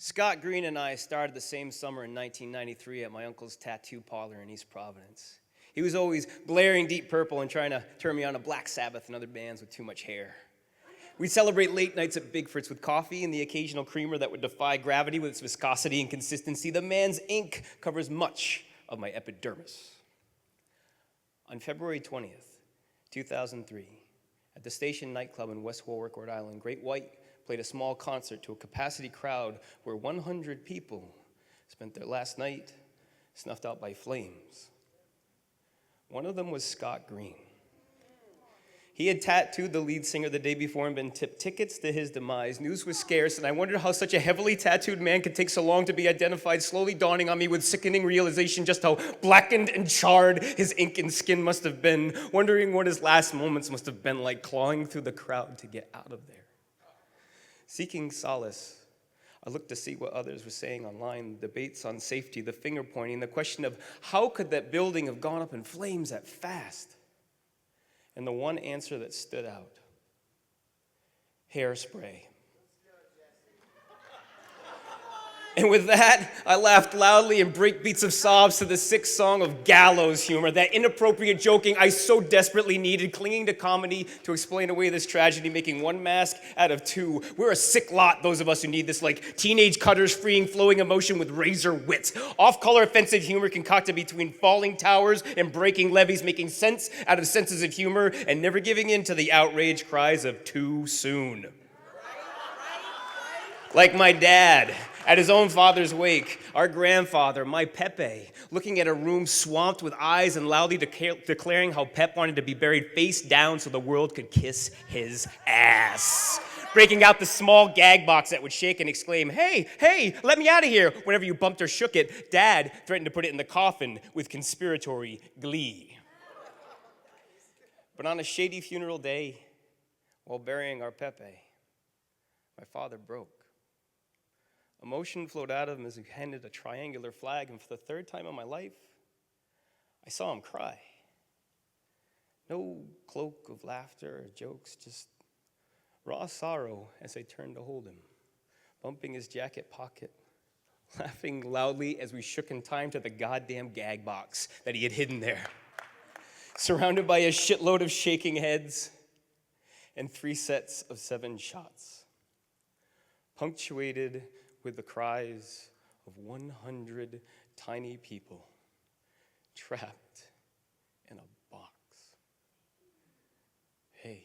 Scott Green and I started the same summer in 1993 at my uncle's tattoo parlor in East Providence. He was always blaring Deep Purple and trying to turn me on to Black Sabbath and other bands with too much hair. We'd celebrate late nights at Bigfoot's with coffee and the occasional creamer that would defy gravity with its viscosity and consistency. The man's ink covers much of my epidermis. On February 20th, 2003, at the Station nightclub in West Warwick, Rhode Island, Great White played a small concert to a capacity crowd where 100 people spent their last night snuffed out by flames. One of them was Scott Green. He had tattooed the lead singer the day before and been tipped tickets to his demise. News was scarce, and I wondered how such a heavily tattooed man could take so long to be identified, slowly dawning on me with sickening realization just how blackened and charred his ink and skin must have been, wondering what his last moments must have been like, clawing through the crowd to get out of there. Seeking solace, I looked to see what others were saying online, debates on safety, the finger pointing, the question of how could that building have gone up in flames that fast? And the one answer that stood out, hairspray. And with that, I laughed loudly and break beats of sobs to the sick song of Gallows humor, that inappropriate joking I so desperately needed, clinging to comedy to explain away this tragedy, making one mask out of two. We're a sick lot, those of us who need this, like teenage cutters freeing flowing emotion with razor wit. Off-color offensive humor concocted between falling towers and breaking levees, making sense out of senses of humor and never giving in to the outraged cries of too soon. Like my dad, at his own father's wake, our grandfather, my Pepe, looking at a room swamped with eyes and loudly declaring how Pep wanted to be buried face down so the world could kiss his ass. Breaking out the small gag box that would shake and exclaim, hey, let me out of here, whenever you bumped or shook it. Dad threatened to put it in the coffin with conspiratory glee. But on a shady funeral day, while burying our Pepe, my father broke. Emotion flowed out of him as he handed a triangular flag, and for the third time in my life, I saw him cry. No cloak of laughter or jokes, just raw sorrow as I turned to hold him, bumping his jacket pocket, laughing loudly as we shook in time to the goddamn gag box that he had hidden there, surrounded by a shitload of shaking heads and 3 sets of 7 shots, punctuated with the cries of 100 tiny people trapped in a box. Hey,